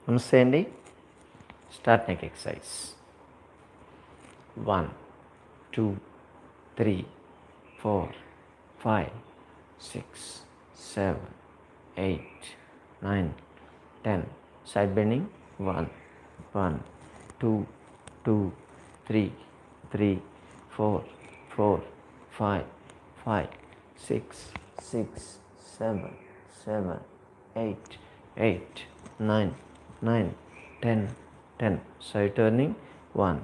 నమస్తే అండి. Start neck exercise 1 2 3 4 5 6 7 8 9 10. Side bending 1 1 2 2 3 3 4 4 5 5 6 6 7 7 8 8 9 9 10 10. Side turning 1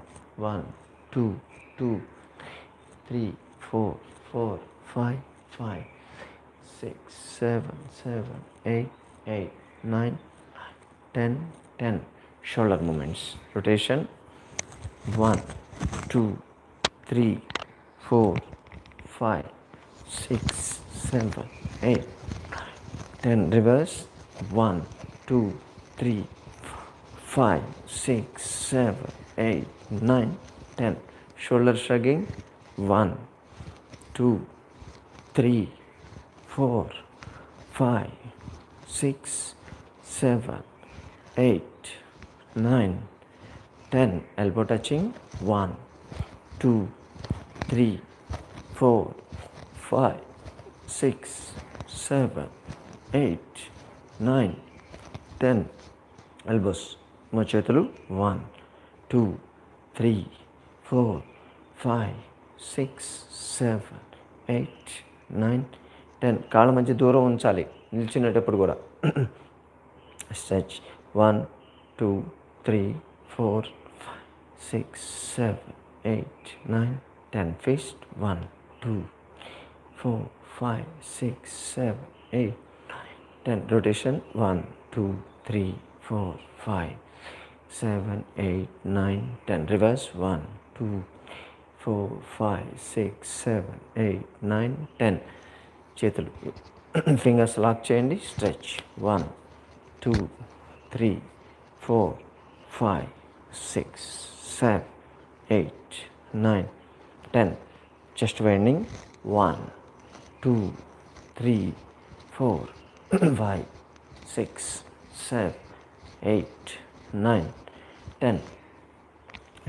1 2 2 3 4 4 5 5 6 7 7 8 8 9 10 10. Shoulder movements. Rotation 1 2 3 4 5 6 7 8 10. Reverse 1 2 3 5 6 7 8 9 10. Shoulder shrugging 1 2 3 4 5 6 7 8 9 10. Elbow touching 1 2 3 4 5 6 7 8 9 10. Elbows మా చేతులు 1 2 3 4 5 6 7 8 9 10. కాళ్ళ మధ్య దూరం ఉంచాలి నిల్చునేటప్పుడు కూడా. స్ట్రెచ్ 1 2 3 4 5 6 7 8 9 10. ఫిస్ట్ 1 2 4 5 6 7 8 9 10. Rotation 1 2 3 4 5 7 8 9 10. Reverse 1 2 4 5 6 7 8 9 10. చేతులు ఫింగర్స్ లాక్ చేయండి. Stretch 1 2 3 4 5 6 7 8 9 10. Chest bending 1 2 3 4 5 6 7 8 9 10.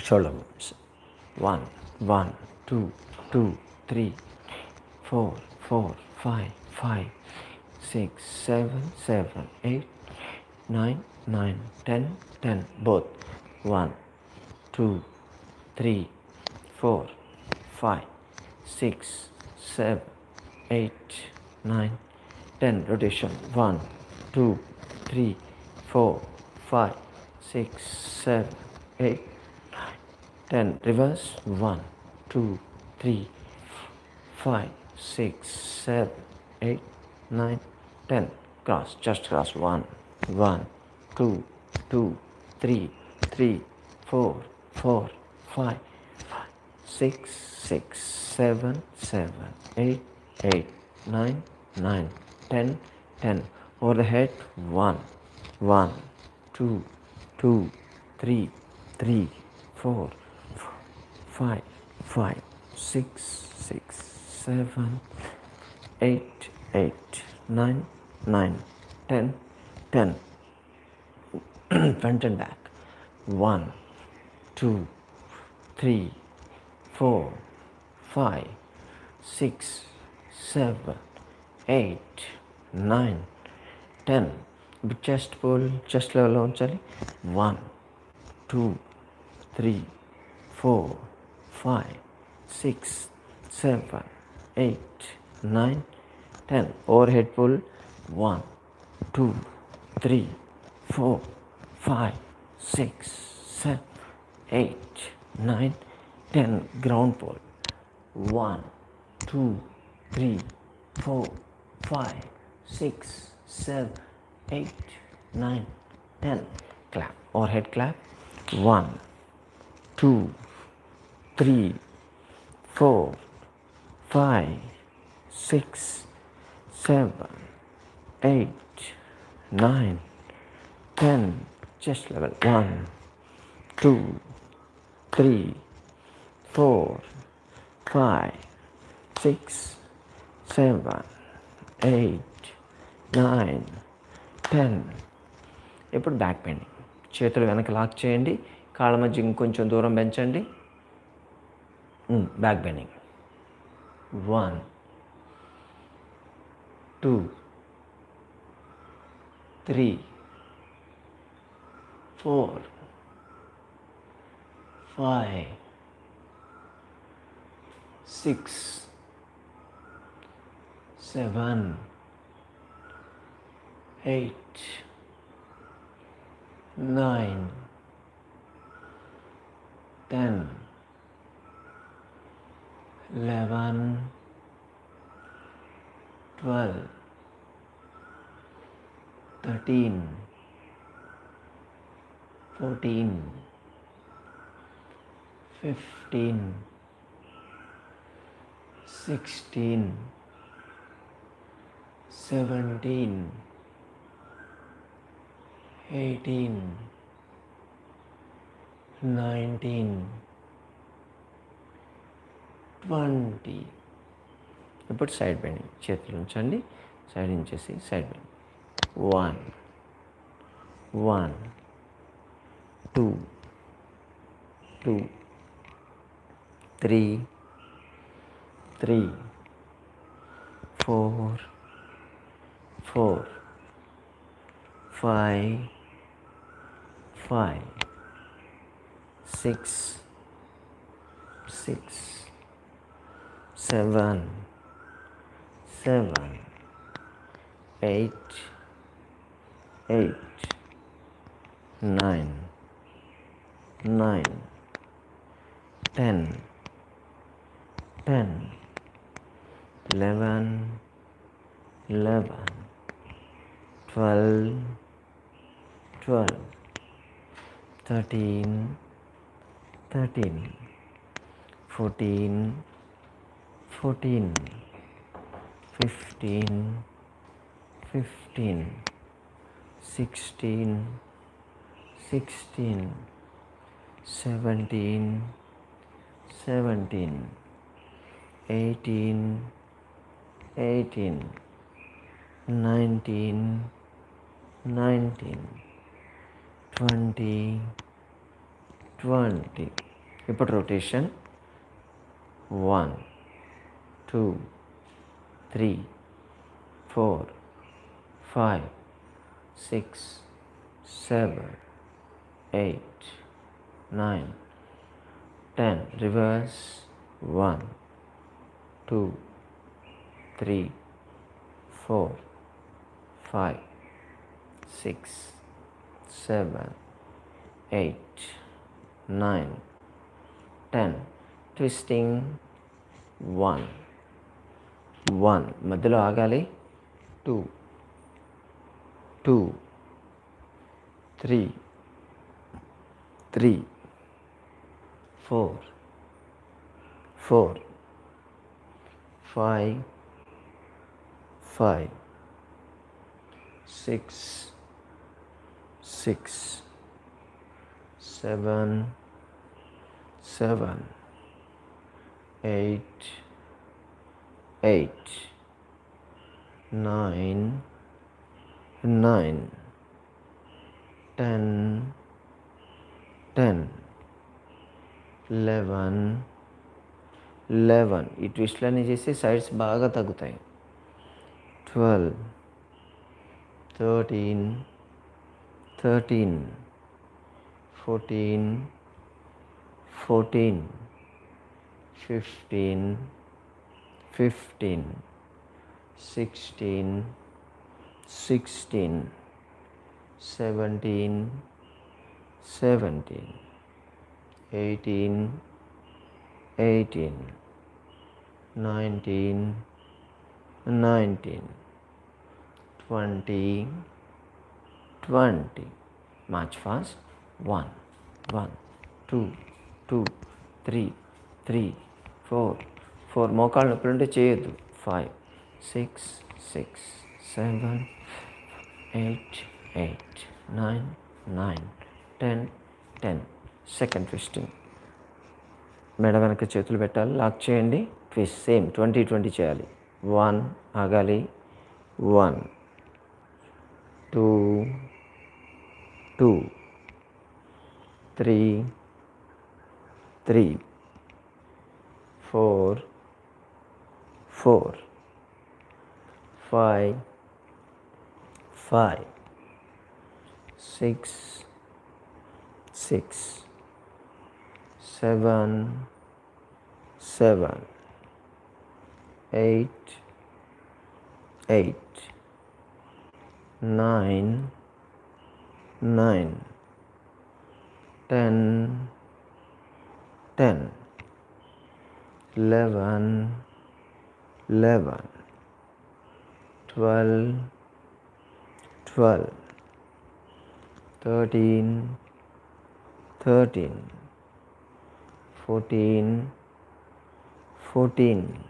Shoulder movements 1 1 2 2 3 4 4 5 5 6 7 7 8 9 9 10 10. Both 1 2 3 4 5 6 7 8 9 10. Rotation 1 2 3 4 5 6 7 8 9 10. Reverse 1 2 3 5 6 7 8 9 10. Cross, just cross 1 1 2 2 3 3 4 4 5 6 6 7 7 8 8 9 9 10 10. Over the head 1 1 2 2 3 3 4 5 5 6 6 7 8 8 9 9 10 10. Front and back 1 2 3 4 5 6 7 8 9 10. Chest pull chest లెవెల్లో ఉంచాలి. 1 2 3 4 5 6 7 8 9 10. Overhead pull 1 2 3 4 5 6 7 8 9 10. Ground pull 1 2 3 4 5 6 7 8 9 10. Clap, overhead clap 1 2 3 4 5 6 7 8 9 10. Chest level 1 2 3 4 5 6 7 8 9 10. ఇప్పుడు back bending చేతులు వెనక lock చేయండి. కాళ్ళ మధ్య ఇంకొంచెం దూరం పెంచండి. Back bending. 1 2 3 4 5 6 7 8 9 10 11 12 13 14 15 16 17 18 19 20. ఇప్పుడు సైడ్ బెండింగ్. చేతులు ఉంచండి, సైడ్ ఉంచేసి సైడ్ బెండింగ్. 1 1 2 2 3 3 4 4 5 5 6 6 7 7 8 8 9 9 10 10 11 11 12 12 13 13 14 14 15 15 16 16 17 17 18 18 19 19 20 20. ఇప్పుడు రొటేషన్ 1 2 3 4 5 6 7 8 9 10. Reverse. 1 2 3 4 5 6 7 8 9 10. Twisting. 1 1 మధ్యలో ఆగాలి. 2 2 3 3 4 4 5 5 6 6 7 7 8 8 9 9 10 10 11 11. ఈ ట్విస్ట్లన్నీ చేసి సైడ్స్ బాగా తగ్గుతాయి. 12 13 13 14 14 15 15 16 16 17 17 18 18 19 19 20 20. March fast. 1 1 2 2 3 3 4 4. మోకాళ్ళ నొప్పులు ఉంటే చేయొద్దు. 5 6 6 7 8 8 9 9 10 10. Second twisting. మెడ వెనక చేతులు పెట్టాలి, లాక్ చేయండి. ట్విస్ట్ సేమ్ 20 20 చేయాలి. 1 ఆగాలి. 1 2 2 3, 3, 4, 4, 5, 5, 6, 6, 7, 7, 8, 8, 9, 9, 10, 10, 11, 11, 12, 12, 13, 13, 14, 14,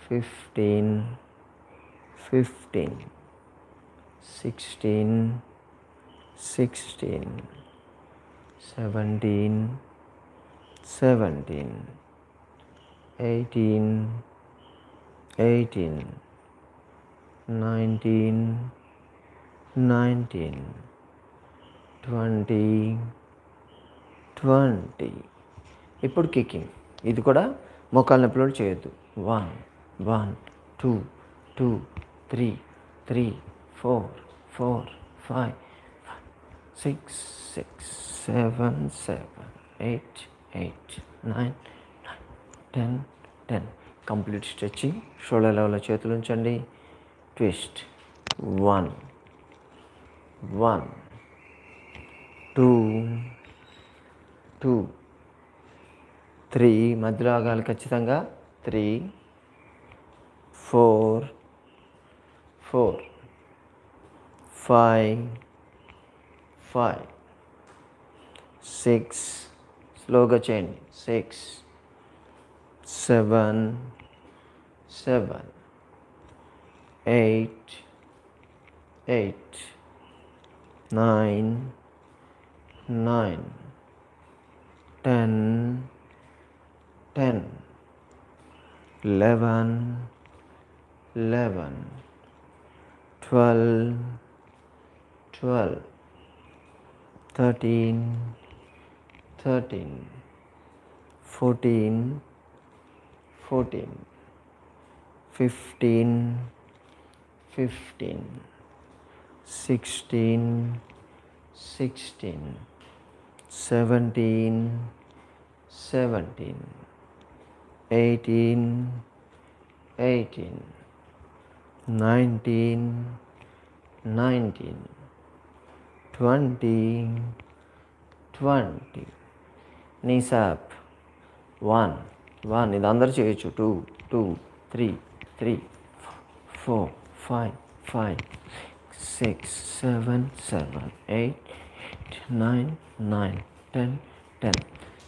15, 15, 16, 16, 17, 17, 18, 18, 19, 19, 20, 20. ఇప్పుడు కికింగ్. ఇది కూడా మోకాళ్ళ నొప్పులు చేయొద్దు. 1, 1, 2, 2, 3, 3, 4, 4, 5, 6, 6, 7, 7, 8, 8, 9, 10, 10. Complete stretching. షోల్డర్ లెవెల్లో చేతులు ఉంచండి. ట్విస్ట్. 1, 1, 2, 2, 3. మధ్యలో ఆగాలి ఖచ్చితంగా. 3, 4, 4, 5, 5, 6. స్లోగా చేయండి. 6, 7, 7, 8, 8, 9, 9, 10, 10, 11, 11, 12, 12, 13, 13, 14, 14, 15, 15, 16, 16, 17, 17, 18, 18, 19, 19, 20, 20. Knees up. 1, 1. ఇది అందరూ చేయొచ్చు. 2, 2, 3, 3, 4, 5, 5, 6, 7, 7, 8, 9, 9, 10, 10.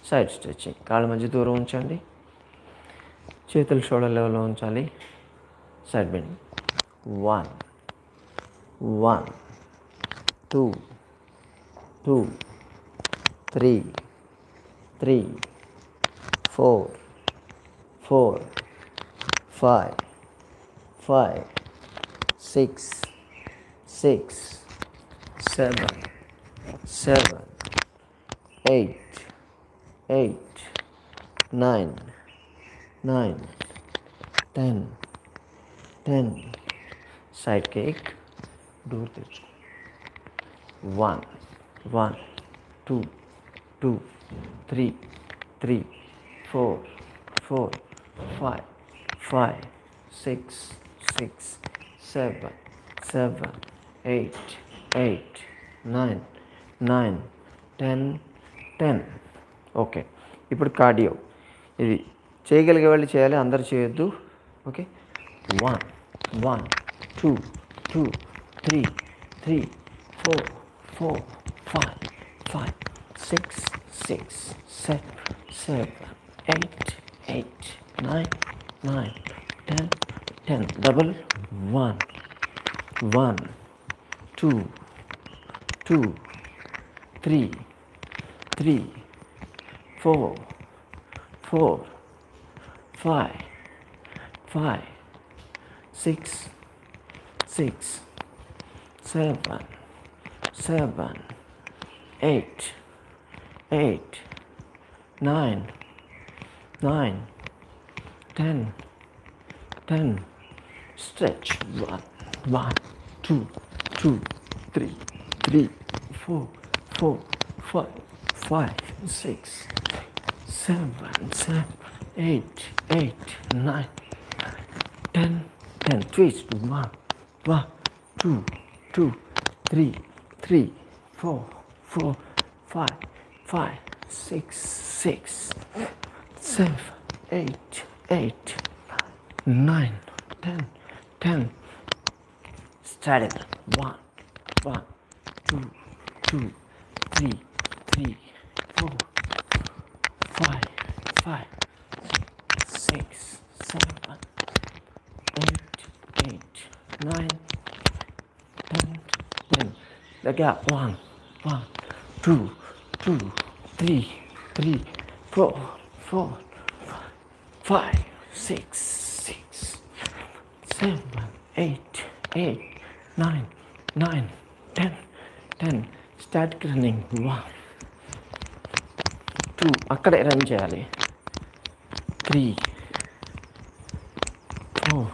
Side stretching. కాళ్ళ మధ్య దూరం ఉంచండి. చేతులు షోల్డర్ లెవెల్లో ఉంచాలి. Side bend. 1, 1, 2, 2, 3, 3, 4, 4, 5, 5, 6, 6, 7, 7, 8, 8, 9, 9, 10, 10. Side kick. Door తెచ్చుకో. 1, 1, 2, 2, 3, 3, 4, 4, 5, 5, 6, 6, 7, 7, 8, 8, 9, 9, 10, 10. ఓకే. ఇప్పుడు కార్డియో. ఇది చేయగలిగే వాళ్ళు చేయాలి, అందరు చేయొద్దు. Okay. 1, 1, 2, 2, 3, 3, 4, 4, 5, 5, 6, 6, 7, 7, 8, 8, 9, 9, 10, 10. Double. 1, 1, 2, 2, 3, 3, 4, 4, 5, 5, 6, 6, 7, 7, 8, 8, 9, 9, 10, 10. Stretch. 1, 1, 2, 2, 3, 3, 4, 4, 5, 5, 6, 7, 7, 8, 8, 9, 10, 10. Twist. 1, 1, 2, 2, 3, 3, 4, 4, 5, 5, 6, 6, 7, 8, 8, 9, 10, 10. Straddle. 1, 1, 2, 2, 3, 3, 4, 5, 5, 6, 7, 8, 8, 9, 10, 10. The gap. 1, 1, 2, 2, 3, 3, 4, 4, 5, 6, 6, 7, 8, 8, 9, 9, 10, 10. Start running. 1, 2. అక్కడే రన్ చేయాలి. 3, 4,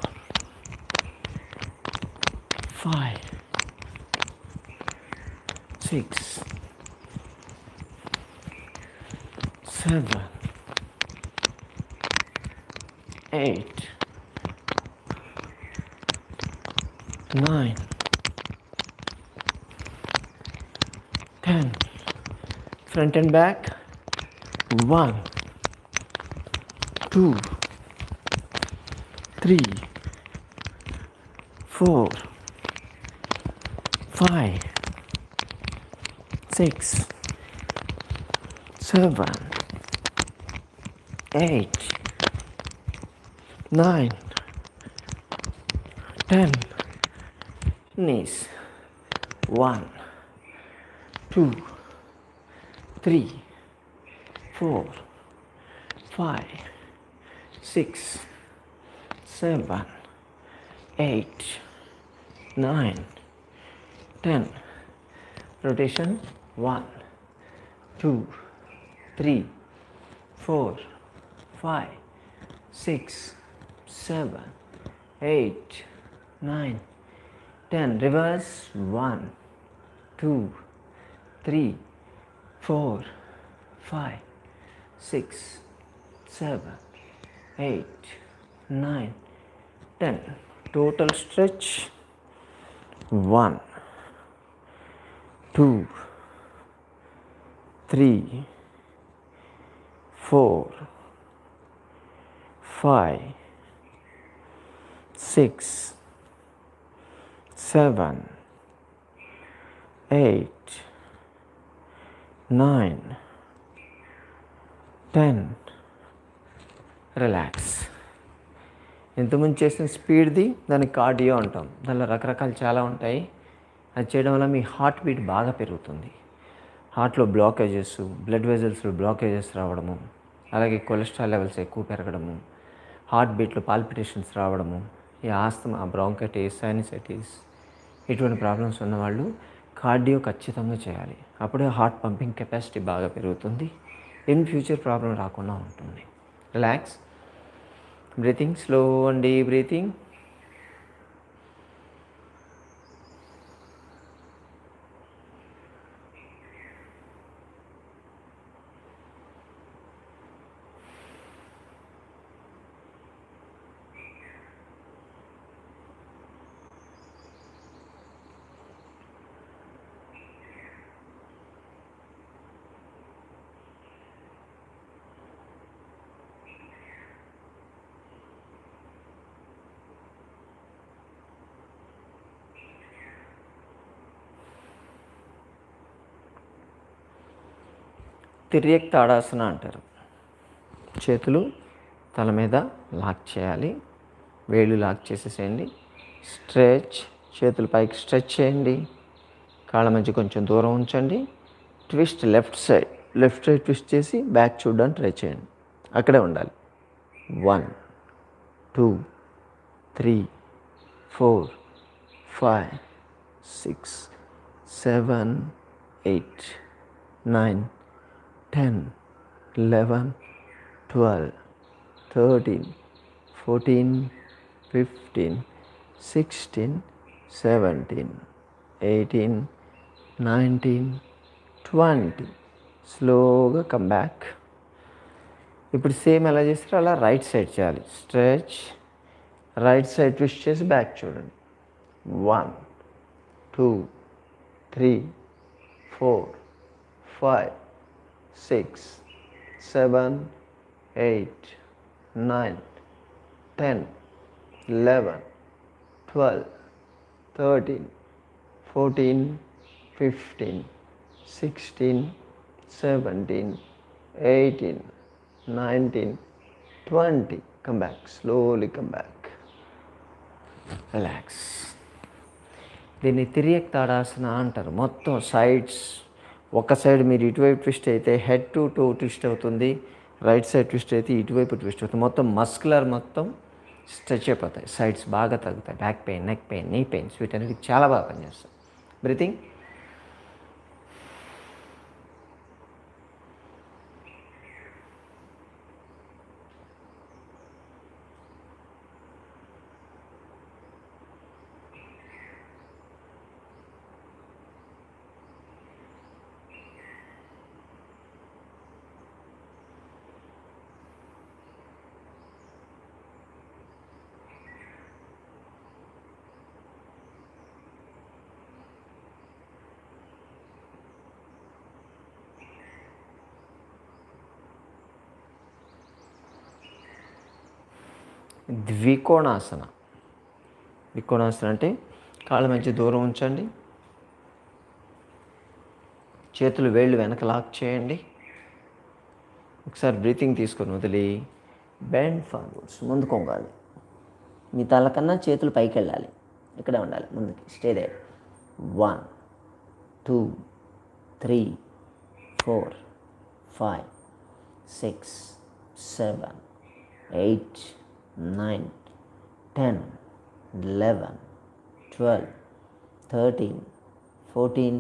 5, 6, 7, 8, 9, 10. Front and back. 1, 2, 3, 4, 5, 6, 7, 8, 9, 10. Knees. 1, 2, 3, 4, 5, 6, 7, 8, 9, 10. Rotation. 1, 2, 3, 4, 5, 6, 7, 8, 9, 10. Reverse. 1, 2, 3, 4, 5, 6, 7, 8, 9, 10. Total stretch. 1, 2, 3, 4, 5, 6, 7, 8, 9, 10. Relax. ఇంతకుముందు చేసిన స్పీడ్ది దాన్ని కార్డియో అంటాం. దానిలో రకరకాలు చాలా ఉంటాయి. అది చేయడం వల్ల మీ హార్ట్ బీట్ బాగా పెరుగుతుంది. హార్ట్లో బ్లాకేజెస్, బ్లడ్ వెజల్స్లో బ్లాకేజెస్ రావడము, అలాగే కొలెస్ట్రాల్ లెవెల్స్ ఎక్కువ పెరగడము, హార్ట్ బీట్లో పాల్పిటేషన్స్ రావడము, ఈ ఆస్తమా, బ్రాంకైటిస్, సైనసైటిస్ ఇటువంటి ప్రాబ్లమ్స్ ఉన్నవాళ్ళు కార్డియో ఖచ్చితంగా చేయాలి. అప్పుడే హార్ట్ పంపింగ్ కెపాసిటీ బాగా పెరుగుతుంది. ఇన్ ఫ్యూచర్ ప్రాబ్లం రాకుండా ఉంటుంది. Relax. Breathing. Slow and deep breathing. Tiryak Tadasana అంటారు. చేతులు తల మీద లాక్ చేయాలి. వేళ్ళు లాక్ చేసేసేయండి. స్ట్రెచ్. చేతులు పైకి స్ట్రెచ్ చేయండి. కాళ్ళ మధ్య కొంచెం దూరం ఉంచండి. Twist left side. Left side twist చేసి బ్యాక్ చూడడానికి ట్రై చేయండి. అక్కడే ఉండాలి. 1, 2, 3, 4, 5, 6, 7, 8, 9, 10, 11, 12, 13, 14, 15, 16, 17, 18, 19, 20. స్లోగా కమ్ బ్యాక్. ఇప్పుడు సేమ్ ఎలా చేస్తారో అలా రైట్ సైడ్ చేయాలి. స్ట్రెచ్, రైట్ సైడ్ ట్విస్ట్ చేసి బ్యాక్ చూడండి. 1, 2, 3, 4, 5, 6, 7, 8, 9, 10, 11, 12, 13, 14, 15, 16, 17, 18, 19, 20. Come back. Slowly come back. Relax. దీన్ని తిరియక్ తాడాసన అంటారు. మొత్తం సైడ్స్, ఒక సైడ్ మీరు ఇటువైపు ట్విస్ట్ అయితే హెడ్ టు టో ట్విస్ట్ అవుతుంది, రైట్ సైడ్ ట్విస్ట్ అయితే ఇటువైపు ట్విస్ట్ అవుతుంది. మొత్తం మస్కులర్ మొత్తం స్ట్రెచ్ అయిపోతాయి, సైడ్స్ బాగా తగ్గుతాయి. బ్యాక్ పెయిన్, నెక్ పెయిన్, నీ పెయిన్స్ వీటన్నిటికి చాలా బాగా పనిచేస్తాయి. బ్రీతింగ్. ద్వికోణాసన. ద్వికోణాసన అంటే కాళ్ళ మధ్య దూరం ఉంచండి, చేతులు వేళ్ళు వెనక లాక్ చేయండి. ఒకసారి బ్రీతింగ్ తీసుకొని వదిలి బెండ్ ఫార్వర్డ్స్, ముందుకు వంగాలి. మీ తల కన్నా చేతులు పైకి వెళ్ళాలి, ఇక్కడే ఉండాలి, ముందుకి. Stay there. 1, 2, 3, 4, 5, 6, 7, 8, 9, 10, 11, 12, 13, 14,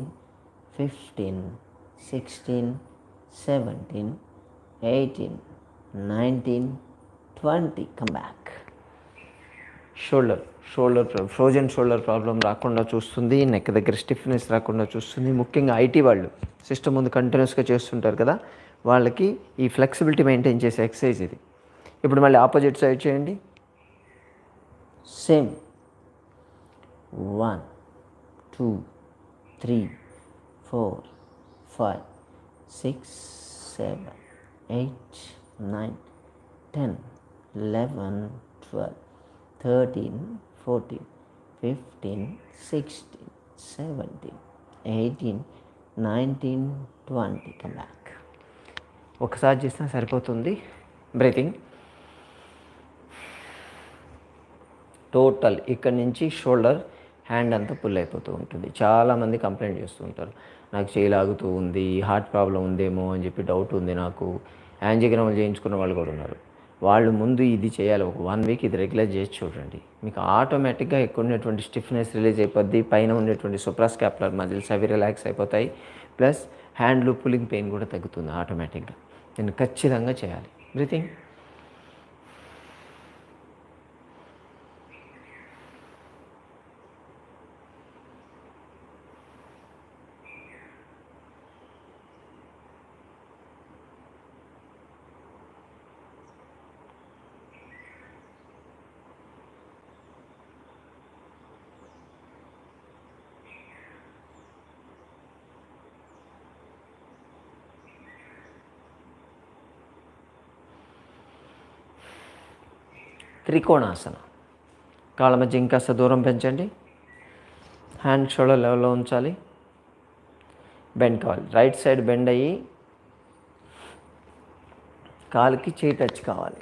15, 16, 17, 18, 19, 20. Come back. Shoulder frozen shoulder problem రాకుండా చూస్తుంది, నెక్ దగ్గర స్టిఫ్నెస్ రాకుండా చూస్తుంది. ముఖ్యంగా ఐటీ వాళ్ళు సిస్టమ్ ముందు కంటిన్యూస్గా చేస్తుంటారు కదా, వాళ్ళకి ఈ ఫ్లెక్సిబిలిటీ మెయింటైన్ చేసే ఎక్సర్సైజ్ ఇది. ఇప్పుడు మళ్ళీ ఆపోజిట్ సైడ్ చేయండి. సేమ్. 1, 2, 3, 4, 5, 6, 7, 8, 9, 10, 11, 12, 13, 14, 15, 16, 17, 18, 19, 20. Come back. ఒకసారి చేసినా సరిపోతుంది. బ్రీతింగ్. టోటల్ ఇక్కడి నుంచి షోల్డర్, హ్యాండ్ అంతా పుల్ అయిపోతూ ఉంటుంది. చాలామంది కంప్లైంట్ చేస్తూ ఉంటారు, నాకు చేయి లాగుతూ ఉంది, హార్ట్ ప్రాబ్లం ఉందేమో అని చెప్పి డౌట్ ఉంది నాకు. యాంజియోగ్రామ్లు చేయించుకున్న వాళ్ళు కూడా ఉన్నారు. వాళ్ళు ముందు ఇది చేయాలి. ఒక 1 వీక్ ఇది రెగ్యులర్ చేసి చూడండి. మీకు ఆటోమేటిక్గా ఎక్కువ ఉన్నటువంటి స్టిఫ్నెస్ రిలీజ్ అయిపోద్ది. పైన ఉన్నటువంటి సుప్రాస్కాపులర్ మజిల్స్ అవి రిలాక్స్ అయిపోతాయి. ప్లస్ హ్యాండ్లు పుల్లింగ్ పెయిన్ కూడా తగ్గుతుంది ఆటోమేటిక్గా. దీన్ని ఖచ్చితంగా చేయాలి. బ్రీతింగ్. త్రికోణాసన. కాళ్ళ మధ్య ఇంకాస్త దూరం పెంచండి. హ్యాండ్ షోల్డర్ లెవెల్లో ఉంచాలి. బెండ్ కావాలి. రైట్ సైడ్ బెండ్ అయ్యి కాలుకి చేయి టచ్ కావాలి.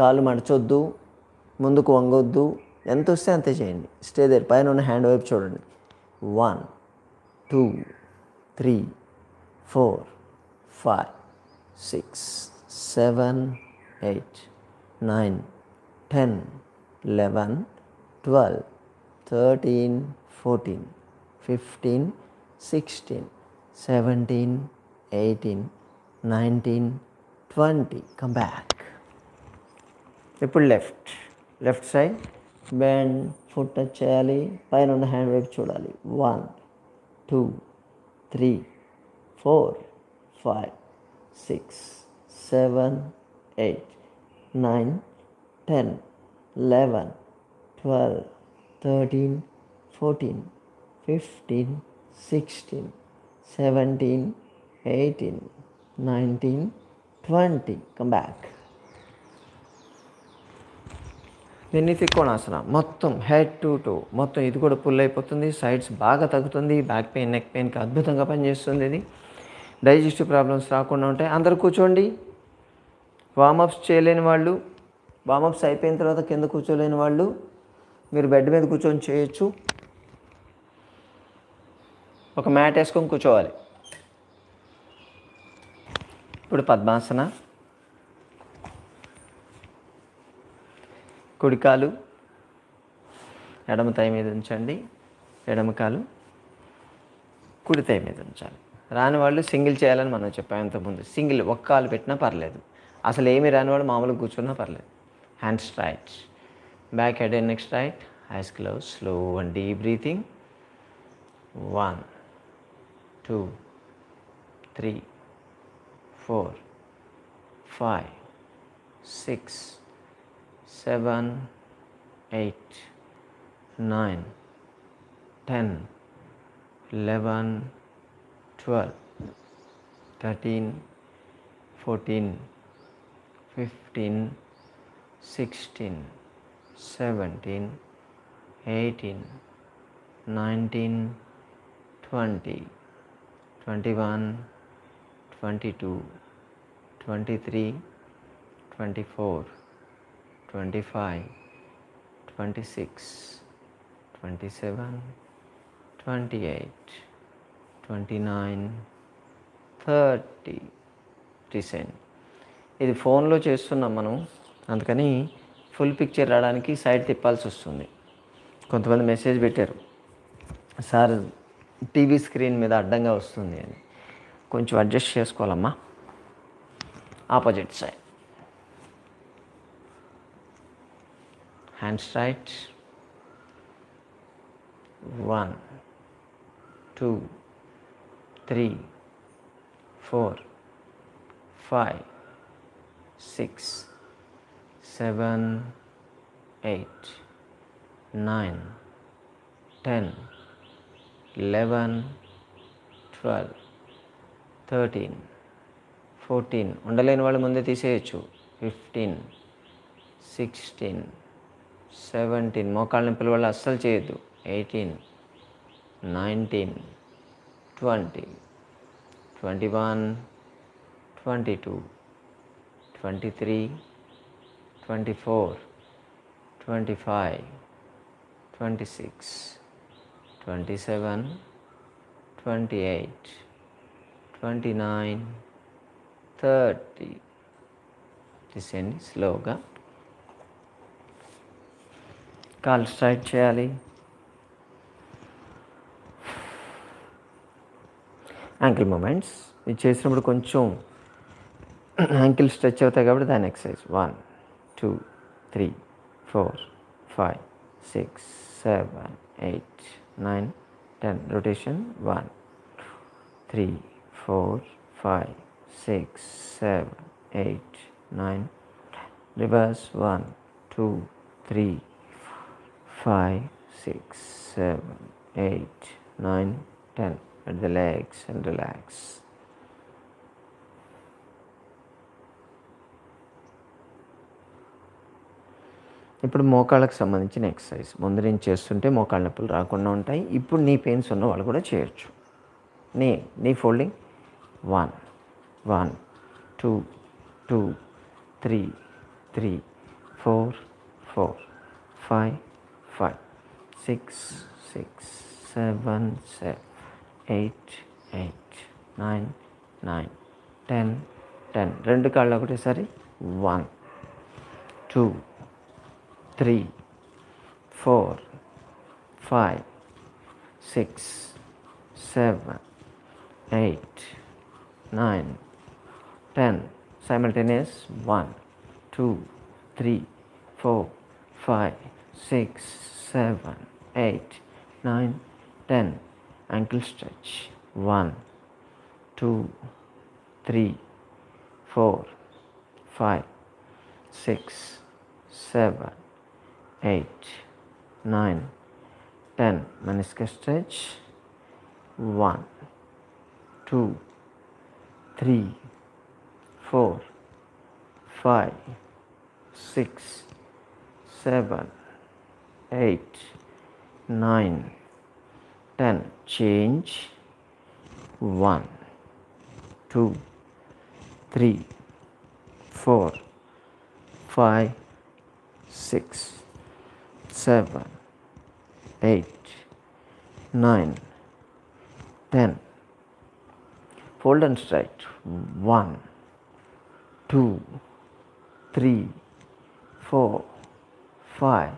కాలు మడచొద్దు, ముందుకు వంగొద్దు, ఎంత వస్తే అంతే చేయండి. Stay there. పైన ఉన్న హ్యాండ్ వైపు చూడండి. 1, 2, 3, 4, 5, 6, 7, 8, 9, 10, 11, 12, 13, 14, 15, 16, 17, 18, 19, 20. Come back. ఇప్పుడు left side bend, foot touch చేయాలి, పైన ఉన్న హ్యాండ్ వైపు చూడాలి. 1, 2, 3, 4, 5, 6, 7, 8, 9, 10, 11, 12, 13, 14, 15, 16, 17, 18, 19, 20. Come back. దీన్ని త్రికోణాసన. మొత్తం హెడ్ టు టో మొత్తం ఇది కూడా పుల్ అయిపోతుంది. సైడ్స్ బాగా తగ్గుతుంది. బ్యాక్ పెయిన్, నెక్ పెయిన్కి అద్భుతంగా పనిచేస్తుంది. ఇది డైజెస్టివ్ ప్రాబ్లమ్స్ రాకుండా ఉంటాయి. అందరూ కూర్చోండి. వార్మప్స్ చేయలేని వాళ్ళు, వార్మప్స్ అయిపోయిన తర్వాత కింద కూర్చోలేని వాళ్ళు మీరు బెడ్ మీద కూర్చొని చేయొచ్చు. ఒక మ్యాట్ వేసుకొని కూర్చోవాలి. ఇప్పుడు పద్మాసన. కుడికాలు ఎడమ తై మీద ఉంచండి, ఎడమ కాలు కుడి తై మీద ఉంచాలి. రాని వాళ్ళు సింగిల్ చేయాలని మనం చెప్పాం ఇంతకుముందు. సింగిల్ ఒక్క కాలు పెట్టినా పర్లేదు. అసలు ఏమీ రాని వాళ్ళు మామూలుగా కూర్చున్నా పర్లేదు. Hand straight, back head and neck straight, eyes close, slow and deep breathing. 1, 2, 3, 4, 5, 6, 7, 8, 9, 10, 11, 12, 13, 14, 15, 16, 17, 18, 19, 20, 21, 22, 23, 24, 25, 26, 27, 28, 29, 30. Recent. ఇది ఫోన్లో చేస్తున్నాం మనం, అందుకని ఫుల్ పిక్చర్ రావడానికి సైడ్ తిప్పాల్సి వస్తుంది. కొంతమంది మెసేజ్ పెట్టారు, సార్ టీవీ స్క్రీన్ మీద అడ్డంగా వస్తుంది అని. కొంచెం అడ్జస్ట్ చేసుకోవాలమ్మా. Opposite side. Hand straight. 1, 2, 3, 4, 5, 6, 7, 8, 9, 10, 11, 12, 13, 14. ఉండలేని వాళ్ళు ముందే తీసేయచ్చు. 15, 16, 17. మోకాళ్ళ నొప్పుల వల్ల అస్సలు చేయొద్దు. 18, 19, 20, 21, 22, 23, 24, 25, 26, 27, 28, 29, 30. తీసేయండి స్లోగా. కాలు స్ట్రైట్ చేయాలి. యాంకిల్ మూమెంట్స్ ఇది చేసినప్పుడు కొంచెం యాంకిల్ స్ట్రెచ్ అవుతాయి కాబట్టి దాని exercise. 1, 2, 3, 4, 5, 6, 7, 8, 9, 10. Rotation. 1, 3, 4, 5, 6, 7, 8, 9. Reverse. 1, 2, 3, 5, 6, 7, 8, 9, 10. At the legs and relax. ఇప్పుడు మోకాళ్ళకు సంబంధించిన ఎక్సర్సైజ్. ముందు నేను చేస్తుంటే మోకాళ్ళ నొప్పులు రాకుండా ఉంటాయి. ఇప్పుడు నీ పెయిన్స్ ఉన్న వాళ్ళు కూడా చేయొచ్చు. నీ ఫోల్డింగ్. 1, 1, 2, 2, 3, 3, 4, 4, 5, 5, 6, 6, 7, 7, 8, 8, 9, 9, 10, 10. రెండు కాళ్ళు ఒకటేసారి. 1, 2, 3, 4, 5, 6, 7, 8, 9, 10. Simultaneous. 1, 2, 3, 4, 5, 6, 7, 8, 9, 10. Ankle stretch. 1, 2, 3, 4, 5, 6, 7, 8, 9, 10. Meniscus stretch. 1, 2, 3, 4, 5, 6, 7, 8, 9, 10. Change. 1, 2, 3, 4, 5, 6, 7, 8, 9, 10. Fold and straight. 1, 2, 3, 4, 5,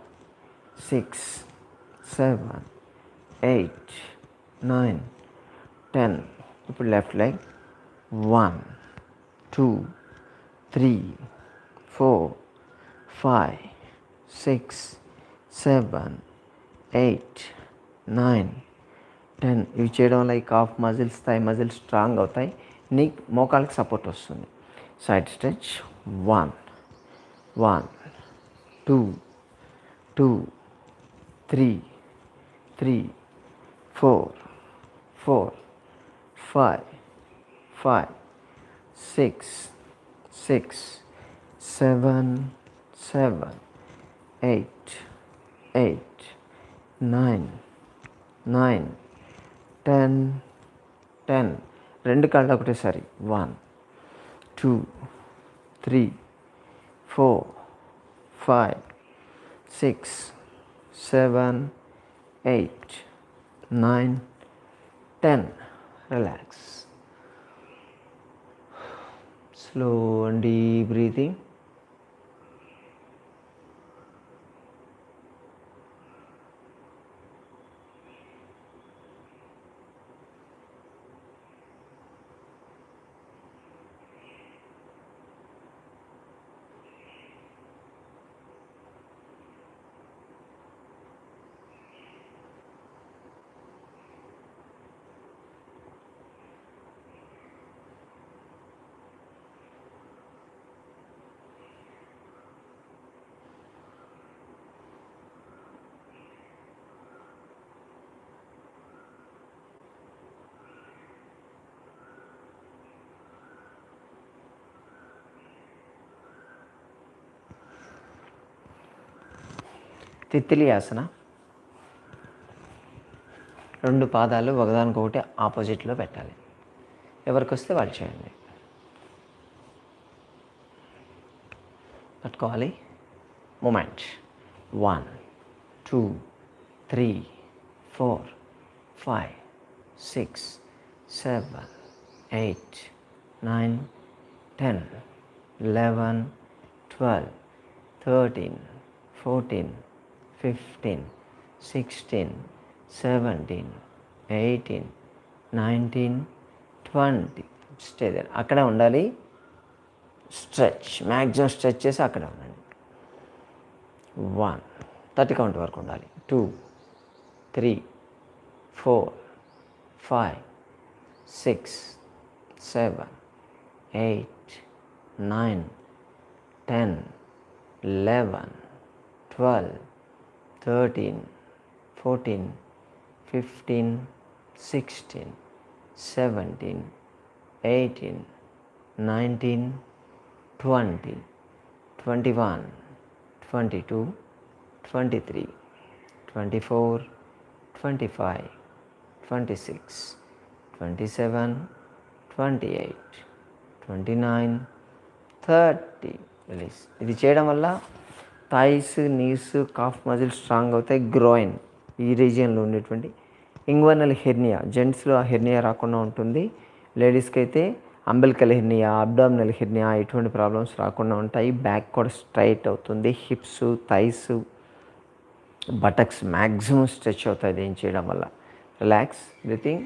6, 7, 8, 9, 10. ఇప్పుడు లెఫ్ట్ లెగ్. 1, 2, 3, 4, 5, 6, 7, 8, 9, 10. ఇవి చేయడం వల్ల ఈ calf muscles, thigh muscles strong అవుతాయి. నీ మోకాళ్ళకి సపోర్ట్ వస్తుంది. Side stretch. 1, 1, 2, 2, 3, 3, 4, 4, 5, 5, 6, 6, 7, 7, 8, 8, 9, 9, 10, 10. రెండు కాళ్ళు ఒకటేసారి. 1, 2, 3, 4, 5, 6, 7, 8, 9, 10. Relax. Slow and deep breathing. తిత్తిలి ఆసన. రెండు పాదాలు ఒకదానికొకటి ఆపోజిట్లో పెట్టాలి. ఎవరికి వస్తే వాళ్ళు చేయండి. పట్టుకోవాలి. మూమెంట్. 1, 2, 3, 4, 5, 6, 7, 8, 9, 10, 11, 12, 13, 14, 15, 16, 17, 18, 19, 20. Stay there. అక్కడే ఉండాలి. స్ట్రెచ్, మ్యాక్సిమం స్ట్రెచ్ చేసి అక్కడే ఉండండి. 1, 30 కౌంట్ వరకు ఉండాలి. 2, 3, 4, 5, 6, 7, 8, 9, 10, 11, 12, 13, 14, 15, 16, 17, 18, 19, 20, 21, 22, 23, 24, 25, 26, 27, 28, 29, 30. రిలీజ్. ఇది చేయడం వల్ల thighs, knees, calf muscle strong అవుతాయి. గ్రోయిన్ ఈ రీజియన్లో ఉండేటువంటి ఇంగ్వర్నల్ హెర్నియా, జెంట్స్లో ఆ హెర్నియా రాకుండా ఉంటుంది. లేడీస్కి అయితే అంబిలికల్ హెర్నియా, అబ్డామినల్ హెర్నియా ఇటువంటి ప్రాబ్లమ్స్ రాకుండా ఉంటాయి. బ్యాక్ కూడా స్ట్రైట్ అవుతుంది. Hips, thighs, buttocks maximum stretch అవుతుంది ఏం చేయడం వల్ల. Relax breathing.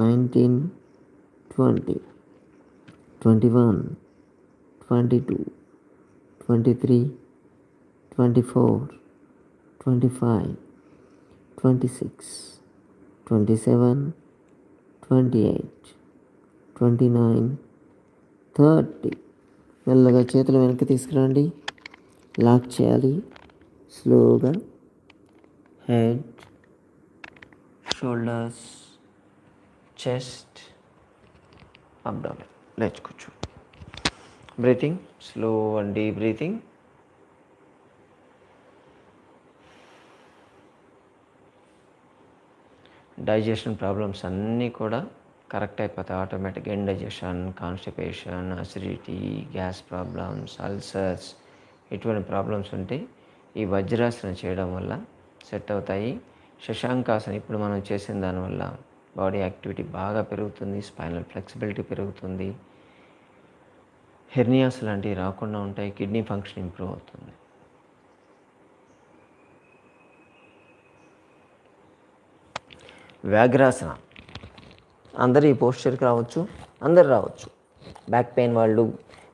19, 20, 21, 22, 23, 24, 25, 26, 27, 28, 29, 30. మెల్లగా చేతులు వెనక్కి తీసుకురండి. లాక్ చేయాలి. స్లోగా హెడ్, షోల్డర్స్, చెస్ట్, అబ్డామిన్. లేచి కూర్చో. Breathing, slow and deep breathing. Digestion problems అన్నీ కూడా కరెక్ట్ అయిపోతాయి ఆటోమేటిక్గా. Indigestion, constipation, acidity, gas problems, ulcers, ఇటువంటి ప్రాబ్లమ్స్ ఉంటే ఈ వజ్రాసనం చేయడం వల్ల సెట్ అవుతాయి. శశాంకాసనం ఇప్పుడు మనం చేసిన దానివల్ల బాడీ యాక్టివిటీ బాగా పెరుగుతుంది, స్పైనల్ ఫ్లెక్సిబిలిటీ పెరుగుతుంది, హెర్నియాస్ లాంటివి రాకుండా ఉంటాయి, కిడ్నీ ఫంక్షన్ ఇంప్రూవ్ అవుతుంది. వ్యాఘ్రాసన అందరూ ఈ పోస్చర్కి రావచ్చు, అందరు రావచ్చు. బ్యాక్ పెయిన్ వాళ్ళు,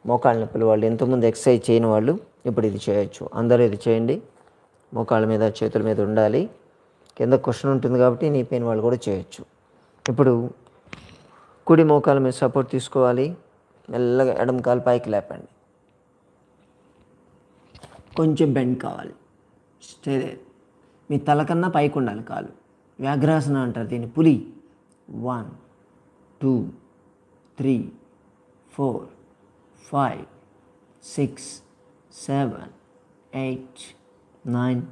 మోకాళ్ళ నొప్పులు వాళ్ళు, ఎంతోమంది ఎక్సర్సైజ్ చేయని వాళ్ళు ఇప్పుడు ఇది చేయొచ్చు. అందరూ ఇది చేయండి. మోకాళ్ళ మీద, చేతుల మీద ఉండాలి. కింద క్వశ్చన్ ఉంటుంది కాబట్టి నీ పెయిన్ వాళ్ళు కూడా చేయొచ్చు. ఇప్పుడు కుడి మోకాల మీద సపోర్ట్ తీసుకోవాలి. మెల్లగా ఎడమ కాలు పైకి లేపండి. కొంచెం బెండ్ కావాలి. స్టే మీ తల కన్నా పైకి ఉండాలి కాలు. వ్యాఘ్రాసన అంటారు దీన్ని. పులి. 1, 2, 3, 4, 5, 6, 7, 8, 9,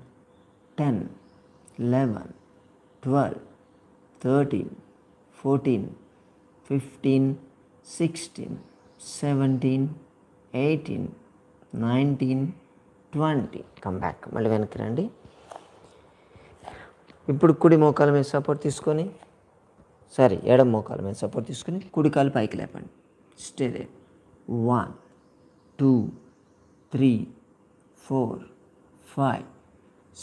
10, 11, 12, 13, 14, 15, 16, 17, 18, 19, 20. Come back. మళ్ళీ వెనక్కి రండి. ఇప్పుడు కుడి మోకాల మీద సపోర్ట్ తీసుకొని, ఎడమ మోకాల మీద సపోర్ట్ తీసుకొని కుడి కాలు పైకి లేపండి. Stay they. 1, 2, 3, 4, 5,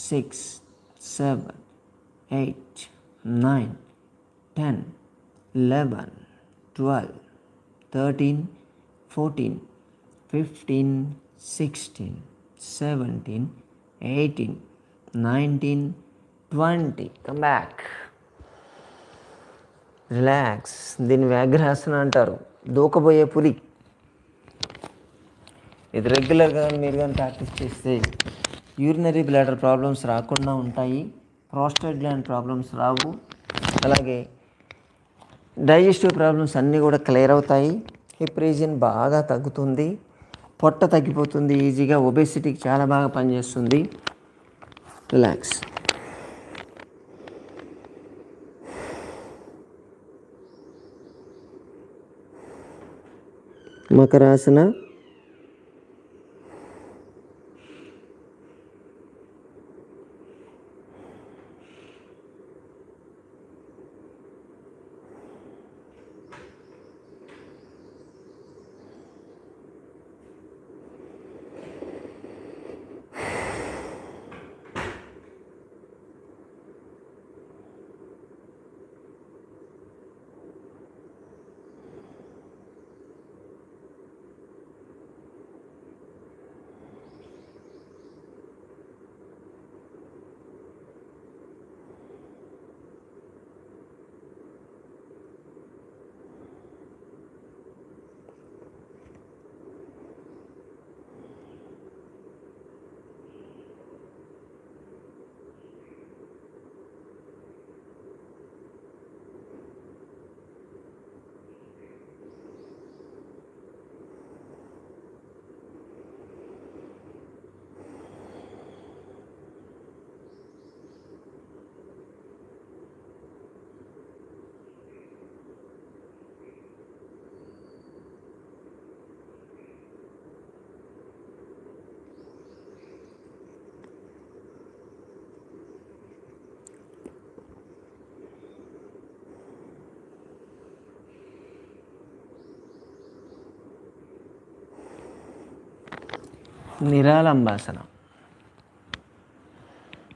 6, 7, 8, 9, 10, 11, 12, 13, 14, 15, 16, 17, 18, 19, 20. Come back. Relax. దీన్ని వ్యాఘ్రాసన అంటారు. దూకబోయే పులి. ఇది రెగ్యులర్గా మీరు కానీ ప్రాక్టీస్ చేస్తే యూరినరీ బ్లాడర్ ప్రాబ్లమ్స్ రాకుండా ఉంటాయి. ప్రోస్టేట్ గ్లాండ్ ప్రాబ్లమ్స్ రావు. అలాగే డైజెస్టివ్ ప్రాబ్లమ్స్ అన్నీ కూడా క్లియర్ అవుతాయి. హిప్ రీజియన్ బాగా తగ్గుతుంది. పొట్ట తగ్గిపోతుంది ఈజీగా. ఒబేసిటీకి చాలా బాగా పనిచేస్తుంది. రిలాక్స్. మకరాసన. నిరాలంబాసన.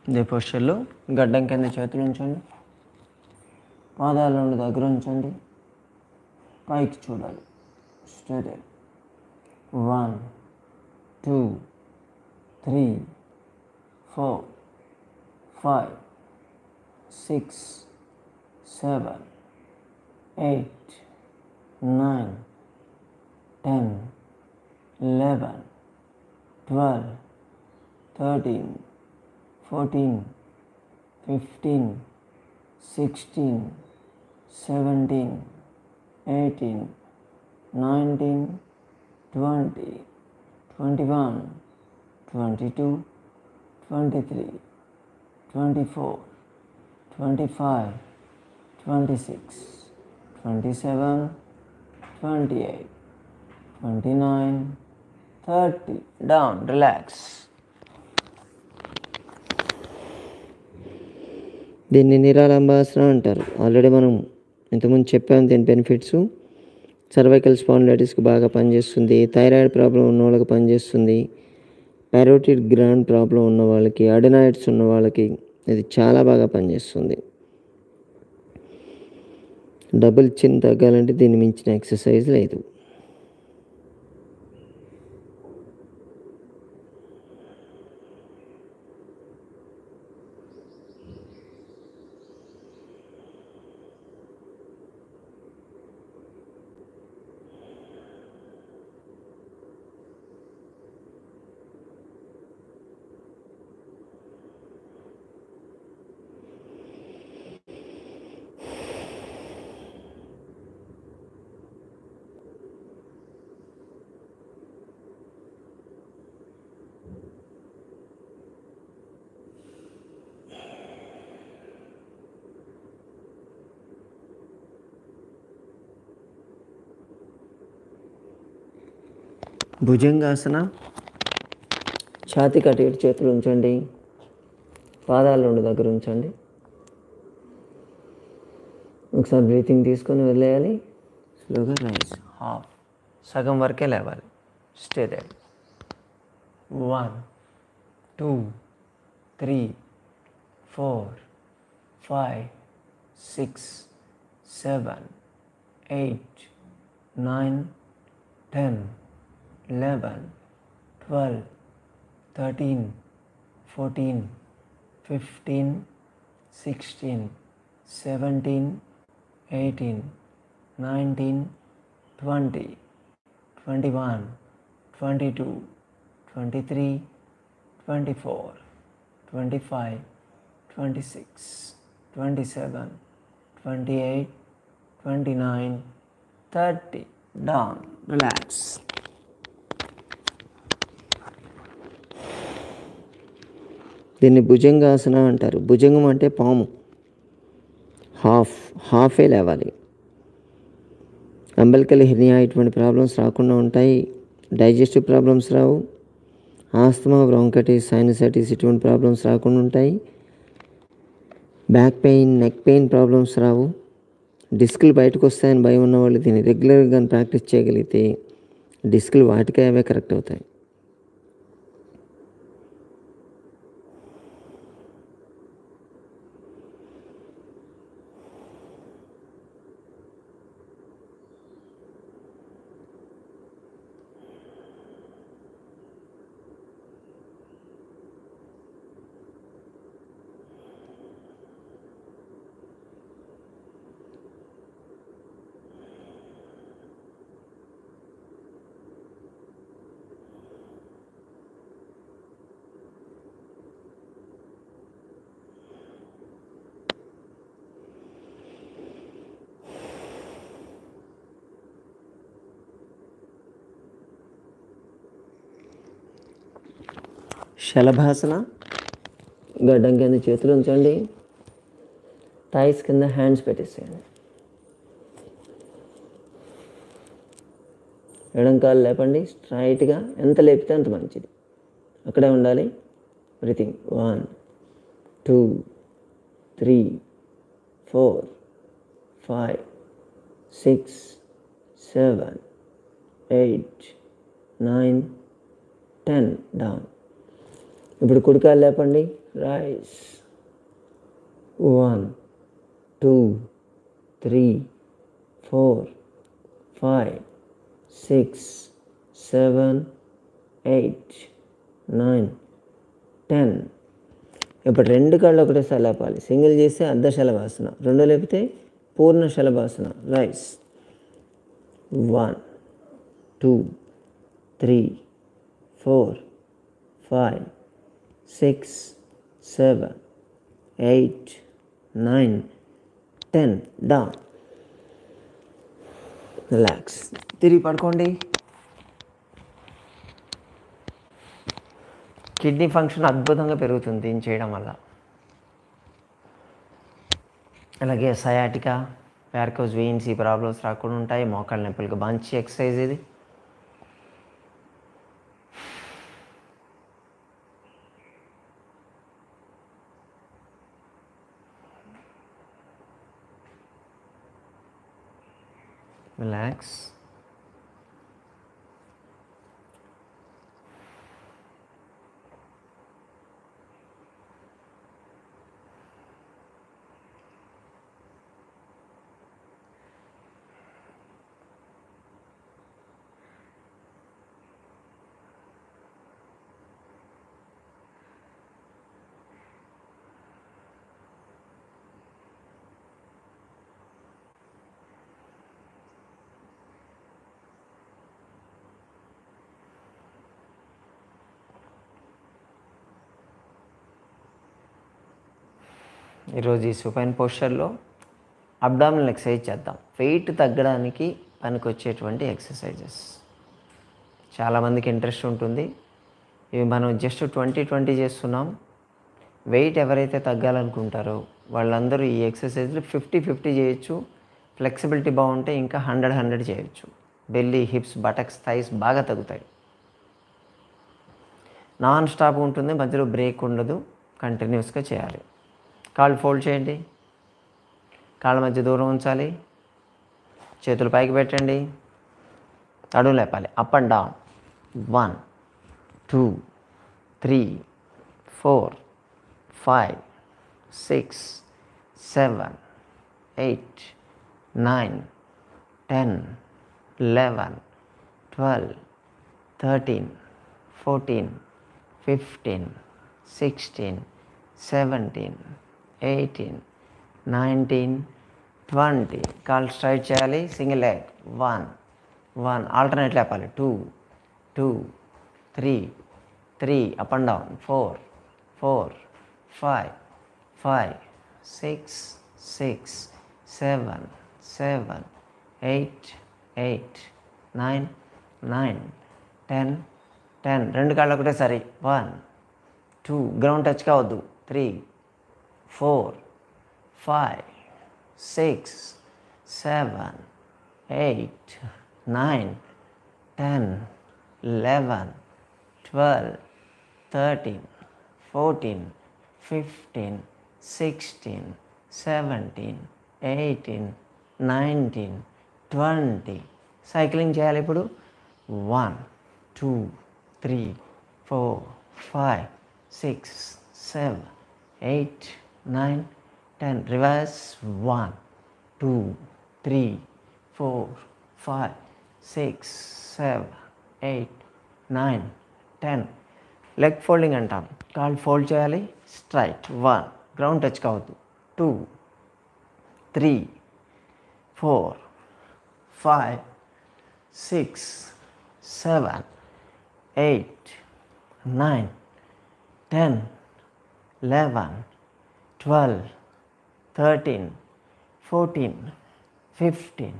ఇదే పొజిషన్లో గడ్డం కింద చేతులు ఉంచండి. పాదాల నుండి దగ్గర ఉంచండి, పైకి చూడాలి. స్ట్రైట్. 1 2 3 4 5 6 7 8 9 10 11 12 13 14 15 16 17 18 19 20 21 22 23 24 25 26 27 28 29 30. Down, relax. దీన్ని నిరాలంబాసన అంటారు. ఆల్రెడీ మనం ఇంతకుముందు చెప్పాము దీని బెనిఫిట్స్. సర్వైకల్ స్పాండిలైటిస్కి బాగా పనిచేస్తుంది, థైరాయిడ్ ప్రాబ్లం ఉన్న వాళ్ళకి పనిచేస్తుంది, పైరోటిడ్ గ్లాండ్ ప్రాబ్లం ఉన్న వాళ్ళకి, అడెనాయిడ్స్ ఉన్న వాళ్ళకి ఇది చాలా బాగా పనిచేస్తుంది. డబుల్ చిన్ తగ్గాలంటే దీన్ని మించిన ఎక్సర్సైజ్ లేదు. భుజంగాసన. ఛాతీ కట్టి చేతులు ఉంచండి, పాదాల నుండి దగ్గర ఉంచండి. ఒకసారి బ్రీతింగ్ తీసుకొని వదిలేయాలి. స్లోగా రైజ్. హాఫ్, సగం వరకే లేవాలి. Stay there. 1 2 3 4 5 6 7 8 9 10 11 12 13 14 15 16 17 18 19 20 21 22 23 24 25 26 27 28 29 30. Down, relax. దీన్ని భుజంగాసన అంటారు. భుజంగం అంటే పాము. హాఫే లేవాలి. అంబలికల్ హెర్నియా ఇటువంటి ప్రాబ్లమ్స్ రాకుండా ఉంటాయి. డైజెస్టివ్ ప్రాబ్లమ్స్ రావు. ఆస్తమా, బ్రాంకైటిస్, సైనసైటిస్ ఇటువంటి ప్రాబ్లమ్స్ రాకుండా ఉంటాయి. Back pain, neck pain problems రావు. డిస్కులు బయటకు వస్తాయని భయం ఉన్నవాళ్ళు దీన్ని రెగ్యులర్గా ప్రాక్టీస్ చేయగలిగితే డిస్కులు వాటికే అవే కరెక్ట్ అవుతాయి. శలభాసన. గడ్డం కింద చేతులు ఉంచండి, థైస్ కింద హ్యాండ్స్ పెట్టేసేయండి. ఎడం కాలు లేపండి స్ట్రైట్గా, ఎంత లేపితే అంత మంచిది. అక్కడే ఉండాలి. బ్రీతింగ్. 1 2 3 4 5 6 7 8 9 10. డౌన్. ఇప్పుడు కుడికాలు లేపండి. రైస్. 1 2 3, 4, 5, 6, 7, 8, 9, 10. ఇప్పుడు రెండు కాళ్ళు ఒకటేసారి లేపాలి. సింగిల్ చేస్తే అర్ధ శలభాసన, రెండు లేపితే పూర్ణ శలభాసన. రైస్ 1, 2, 3, 4, 5, 6, 7, 8, 9, 10. డౌన్. రిలాక్స్. తిరిగి పడుకోండి. కిడ్నీ ఫంక్షన్ అద్భుతంగా పెరుగుతుంది దీన్ని చేయడం వల్ల. అలాగే సయాటికా, వ్యారికోజ్ వెయిన్స్ ఈ ప్రాబ్లమ్స్ రాకుండా ఉంటాయి. మోకాళ్ళ నొప్పులకు మంచి ఎక్సర్సైజ్ ఇది. రిలాక్స్. ఈరోజు ఈ సుపైన్ పోస్చర్లో అబ్డామినల్ ఎక్సర్సైజ్ చేద్దాం. వెయిట్ తగ్గడానికి పనికొచ్చేటువంటి ఎక్సర్సైజెస్. చాలామందికి ఇంట్రెస్ట్ ఉంటుంది. ఇవి మనం జస్ట్ 20-20 చేస్తున్నాం. వెయిట్ ఎవరైతే తగ్గాలనుకుంటారో వాళ్ళందరూ ఈ ఎక్సర్సైజ్లు 50-50 చేయొచ్చు. ఫ్లెక్సిబిలిటీ బాగుంటే ఇంకా 100-100 చేయొచ్చు. బెల్లీ, హిప్స్, బటక్స్, థైస్ బాగా తగ్గుతాయి. నాన్ స్టాప్ ఉంటుంది, మధ్యలో బ్రేక్ ఉండదు. కంటిన్యూస్గా చేయాలి. కాళ్ళు ఫోల్డ్ చేయండి. కాళ్ళ మధ్య దూరం ఉంచాలి. చేతులు పైకి పెట్టండి. నడుము లేపాలి. Up and down. 1, 2, 3, 4, 5, 6, 7, 8, 9, 10, 11, 12, 13, 14, 15, 16, 17, 18, 19, 20. కాళ్ళు స్ట్రైట్ చేయాలి. Single leg. 1, 1. ఆల్టర్నేట్ లేపాలి. 2, 2, 3, 3. Up and down. 4, 4, 5, 5, 6, 6, 7, 7, 8, 8, 9, 9, 10, 10. రెండు కాళ్ళు ఒకటేసారి. 1, 2. గ్రౌండ్ టచ్ కావద్దు. 3, 4, 5, 6, 7, 8, 9, 10, 11, 12, 13, 14, 15, 16, 17, 18, 19, 20. సైక్లింగ్ చేయాలి ఇప్పుడు. 1, 2, 3, 4, 5, 6, 7, 8, 9, 10. రివర్స్. 1, 2, 3, 4, 5, 6, 7, 8, 9, 10. లెగ్ ఫోల్డింగ్ అంటాం. కాళ్ళు ఫోల్డ్ చేయాలి. స్ట్రైట్. 1. గ్రౌండ్ టచ్ కావద్దు. 2, 3, 4, 5, 6, 7, 8, 9, 10, 11, 12, 13, 14, 15,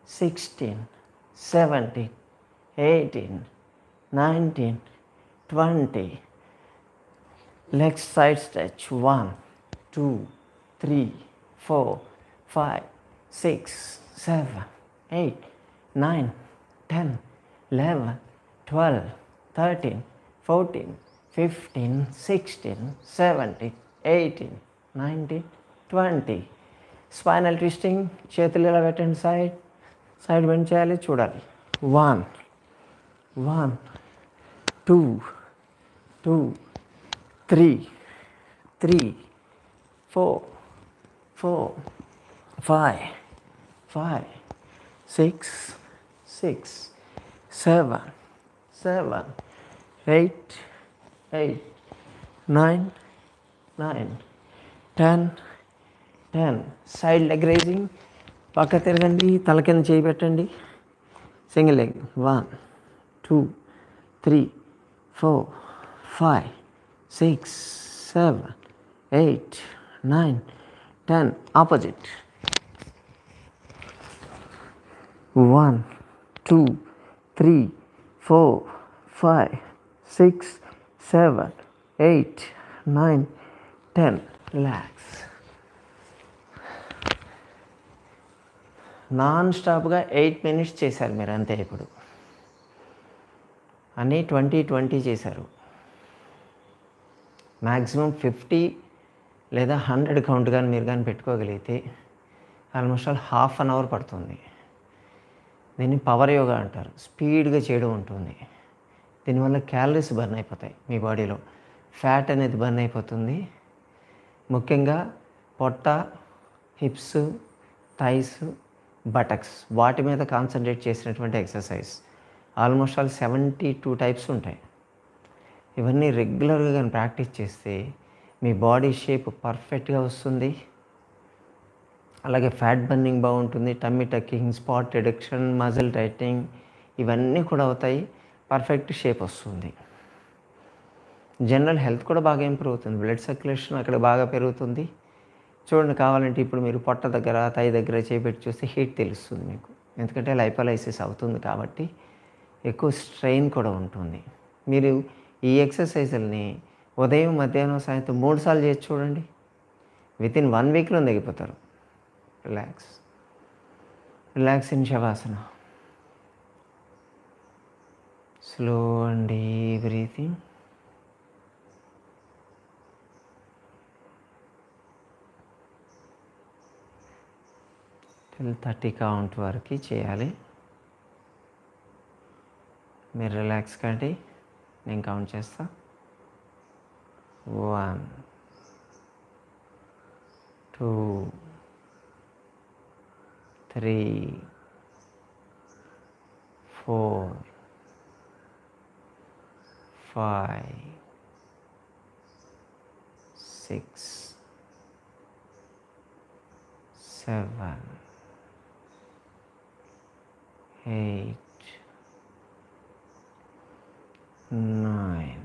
16, 17, 18, 19, 20. Legs side stretch. 1, 2, 3, 4, 5, 6, 7, 8, 9, 10, 11, 12, 13, 14, 15, 16, 17, 18, 19, 20. Spinal twisting. చేతులు ఇలా పెట్టండి. సైడ్ బెండ్ చేయాలి. చూడాలి. 1, 1, 2, 2, 3, 3, 4, 4, 5, 5, 6, 6, 7, 7, 8, 8, 9, 9, 10, 10. Side leg raising. పక్క తిరగండి, తల కింద చేయి పెట్టండి. Single leg. 1, 2, 3, 4, 5, 6, 7, 8, 9, 10. Opposite. 1, 2, 3, 4, 5, 6, 7, 8, 9, 10. Relax. Non స్టాప్గా 8 minutes చేశారు మీరు అంతే. ఇప్పుడు అన్నీ 20 చేశారు. మ్యాక్సిమం 50 లేదా 100 కౌంట్ కానీ మీరు కానీ పెట్టుకోగలిగితే ఆల్మోస్ట్ ఆల్ ½ an hour పడుతుంది. దీన్ని పవర్ యోగా అంటారు. స్పీడ్గా చేయడం ఉంటుంది. దీనివల్ల క్యాలరీస్ బర్న్ అయిపోతాయి. మీ బాడీలో ఫ్యాట్ అనేది బర్న్ అయిపోతుంది. ముఖ్యంగా పొట్ట, హిప్స్, థైస్, బటక్స్ వాటి మీద కాన్సన్ట్రేట్ చేసినటువంటి ఎక్సర్సైజ్. ఆల్మోస్ట్ ఆల్ 72 types ఉంటాయి. ఇవన్నీ రెగ్యులర్గా కానీ ప్రాక్టీస్ చేస్తే మీ బాడీ షేప్ పర్ఫెక్ట్గా వస్తుంది. అలాగే ఫ్యాట్ బర్నింగ్ బాగుంటుంది. Tummy tucking, spot reduction, muscle tightening ఇవన్నీ కూడా అవుతాయి. పర్ఫెక్ట్ షేప్ వస్తుంది. జనరల్ హెల్త్ కూడా బాగా ఇంప్రూవ్ అవుతుంది. బ్లడ్ సర్క్యులేషన్ అక్కడ బాగా పెరుగుతుంది. చూడండి, కావాలంటే ఇప్పుడు మీరు పొట్ట దగ్గర, తై దగ్గర చేపెట్టి చూస్తే హీట్ తెలుస్తుంది మీకు. ఎందుకంటే లైపోలైసిస్ అవుతుంది కాబట్టి ఎక్కువ స్ట్రెయిన్ కూడా ఉంటుంది. మీరు ఈ ఎక్సర్సైజుల్ని ఉదయం, మధ్యాహ్నం, సాయంత్రం 3 సార్లు చేసి చూడండి. వితిన్ 1 weekలో తగ్గిపోతారు. Relax. Relax in Shavasana. Slow and deep breathing. till 30 count వరకు చేయాలి. మీరు రిలాక్స్ కండి. నేను కౌంట్ చేస్తా. 1, 2, 3, 4, 5, 6, 7, 8, 9,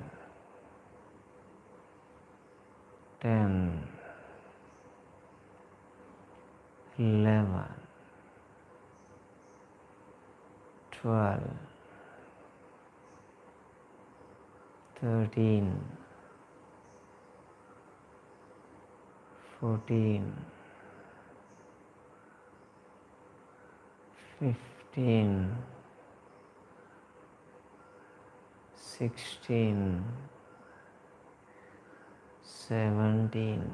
10, 11, 12, 13, 14, 15, 16, 17,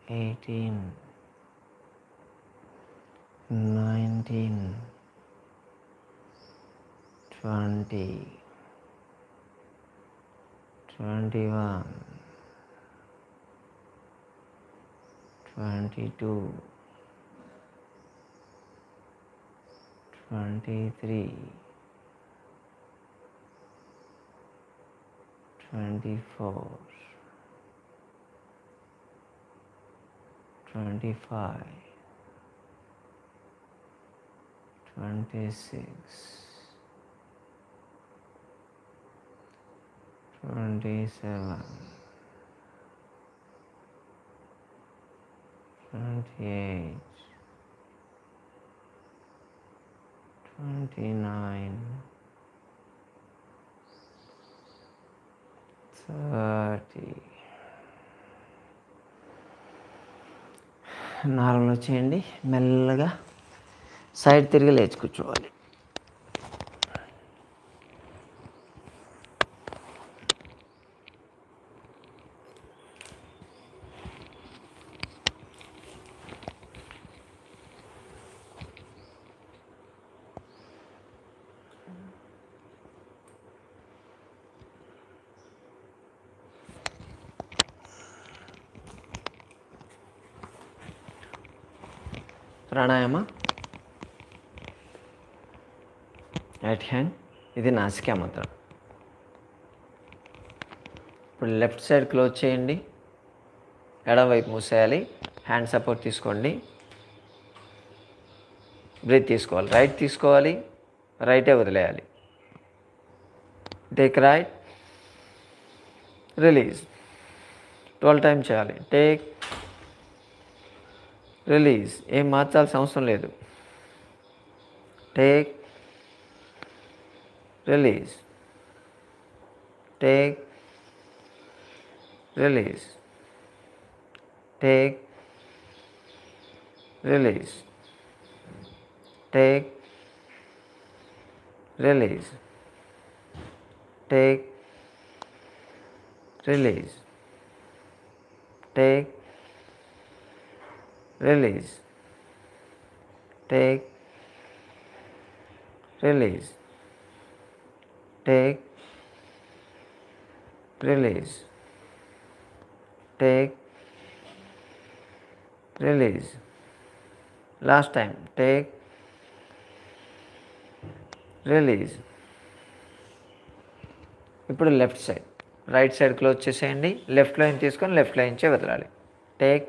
18, 19, 20, 21, 22, 23, 24, 25, 26, 27, 28, 29, 30. నార్మల్ చేయండి. మెల్లగా సైడ్ తిరిగి లేచి కూర్చోవాలి. ప్రాణాయామ. రైట్ హ్యాండ్, ఇది నాసికా ముద్ర. ఇప్పుడు లెఫ్ట్ సైడ్ క్లోజ్ చేయండి, ఎడమ వైపు మూసేయాలి. హ్యాండ్ సపోర్ట్ తీసుకోండి. బ్రీత్ తీసుకోవాలి, రైట్ తీసుకోవాలి, రైటే వదిలేయాలి. Take right, release. 12 టైమ్స్ చేయాలి. Take, release. ఏం మార్చాల్సిన అవసరం లేదు. Take, release, take, release, take, release, take, release, take, release, take, release, take, release, take, release, take, release. Last time. Take, release. ఇప్పుడు left side, right side close చేసేయండి. Left line తీసుకొని left line నుంచే వదలాలి. Take,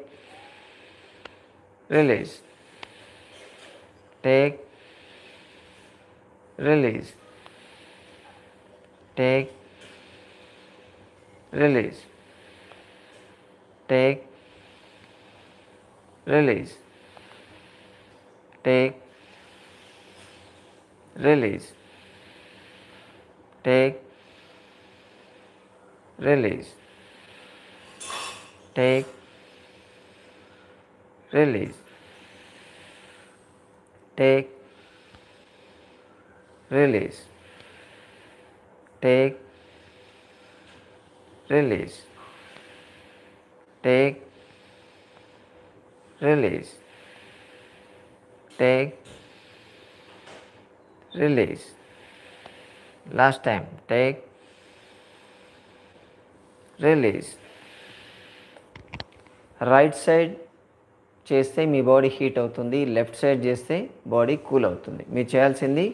release, take, release, take, release, take, release, take, release, take, release, take, release, take, release, take, release, take, release, take, release. Last time. Take, release. Right side చేస్తే మీ body heat అవుతుంది, left side చేస్తే body cool అవుతుంది. మీరు చేయాల్సింది,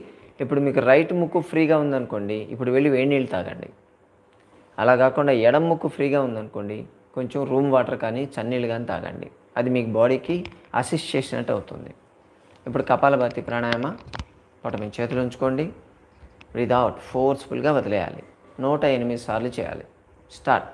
ఇప్పుడు మీకు right ముక్కు ఫ్రీగా ఉందనుకోండి, ఇప్పుడు వెళ్ళి వేడి నీళ్ళు తాగండి. అలా కాకుండా ఎడమ ముక్కు ఫ్రీగా ఉందనుకోండి, కొంచెం రూమ్ వాటర్ కానీ చన్నీళ్ళు కానీ తాగండి. అది మీకు బాడీకి అసిస్ట్ చేసినట్టు అవుతుంది. ఇప్పుడు కపాలభాతి ప్రాణాయామ. వాటి మీ చేతులు ఉంచుకోండి. బ్రీత్ అవుట్, ఫోర్స్ఫుల్గా వదిలేయాలి. 108 సార్లు చేయాలి. స్టార్ట్.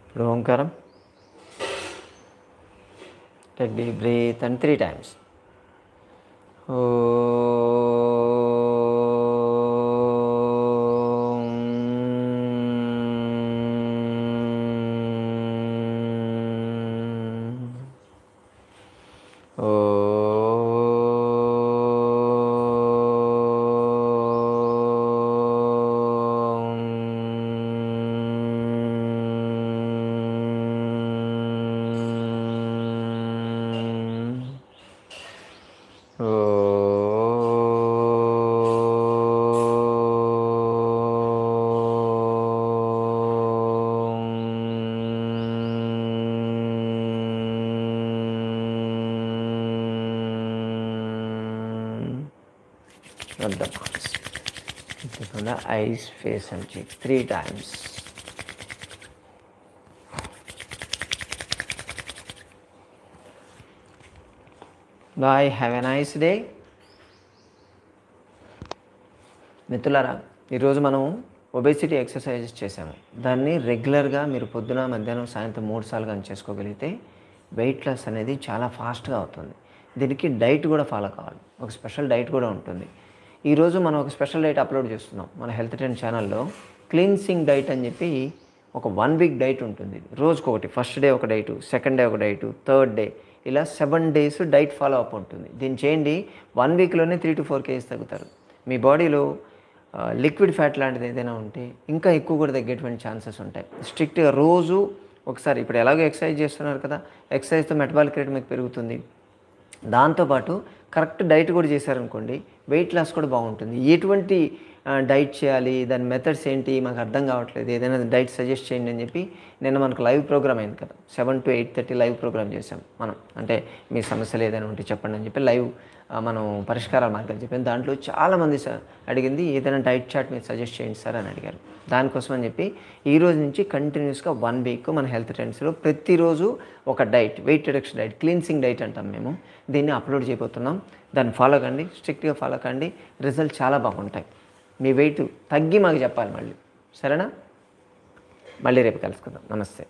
ఇప్పుడు ఓంకారం. Take deep breath and 3 times. Rub the palms. From the eyes, face and cheek 3 times. Bye. Have a nice day. మిత్రులారా, ఈరోజు మనం ఒబేసిటీ ఎక్సర్సైజెస్ చేసాము. దాన్ని రెగ్యులర్గా మీరు పొద్దున, మధ్యాహ్నం, సాయంత్రం 3 సార్లు కానీ చేసుకోగలిగితే వెయిట్ లాస్ అనేది చాలా ఫాస్ట్గా అవుతుంది. దీనికి డైట్ కూడా ఫాలో కావాలి. ఒక స్పెషల్ డైట్ కూడా ఉంటుంది. ఈరోజు మనం ఒక స్పెషల్ డైట్ అప్లోడ్ చేస్తున్నాం మన హెల్త్ ట్రెండ్ ఛానల్లో. క్లీన్సింగ్ డైట్ అని చెప్పి ఒక 1 వీక్ డైట్ ఉంటుంది. రోజుకొకటి, ఫస్ట్ డే ఒక డైటు, సెకండ్ డే ఒక డైటు, థర్డ్ డే, ఇలా 7 డేస్ డైట్ ఫాలో అప్ ఉంటుంది. దీన్ని చేయండి, 1 వీక్లోనే 3 to 4 kgs తగ్గుతారు. మీ బాడీలో లిక్విడ్ ఫ్యాట్ లాంటిది ఏదైనా ఉంటే ఇంకా ఎక్కువ కూడా తగ్గేటువంటి ఛాన్సెస్ ఉంటాయి. స్ట్రిక్ట్గా రోజు ఒకసారి, ఇప్పుడు ఎలాగో ఎక్సర్సైజ్ చేస్తున్నారు కదా, ఎక్సర్సైజ్తో మెటబాలిక్ రేట్ మీకు పెరుగుతుంది. దాంతోపాటు కరెక్ట్ డైట్ కూడా చేశారనుకోండి, వెయిట్ లాస్ కూడా బాగుంటుంది. ఎటువంటి డైట్ చేయాలి, దాని మెథడ్స్ ఏంటి మాకు అర్థం కావట్లేదు, ఏదైనా డైట్ సజెస్ట్ చేయండి అని చెప్పి నిన్న మనకు లైవ్ ప్రోగ్రామ్ అయింది కదా, 7 to 8:30 లైవ్ ప్రోగ్రామ్ చేసాం మనం. అంటే మీ సమస్యలు ఏదైనా ఉంటే చెప్పండి అని చెప్పి లైవ్ మనం పరిష్కారాల మార్గాలు చెప్పాను. దాంట్లో చాలామంది అడిగింది ఏదైనా డైట్ చార్ట్ మీరు సజెస్ట్ చేయండి సార్ అని అడిగారు. దానికోసం అని చెప్పి ఈ రోజు నుంచి కంటిన్యూస్గా 1 వీక్ మన హెల్త్ ట్రెండ్స్లో ప్రతిరోజు ఒక diet, weight reduction diet, cleansing diet అంటాం మేము, దీన్ని అప్లోడ్ చేయబోతున్నాం. దాన్ని ఫాలో కండి, స్ట్రిక్ట్గా ఫాలో కండి. రిజల్ట్ చాలా బాగుంటాయి. మీ వెయిట్ తగ్గి మాకు చెప్పాలి మళ్ళీ, సరేనా? మళ్ళీ రేపు కలుసుకుందాం. నమస్తే.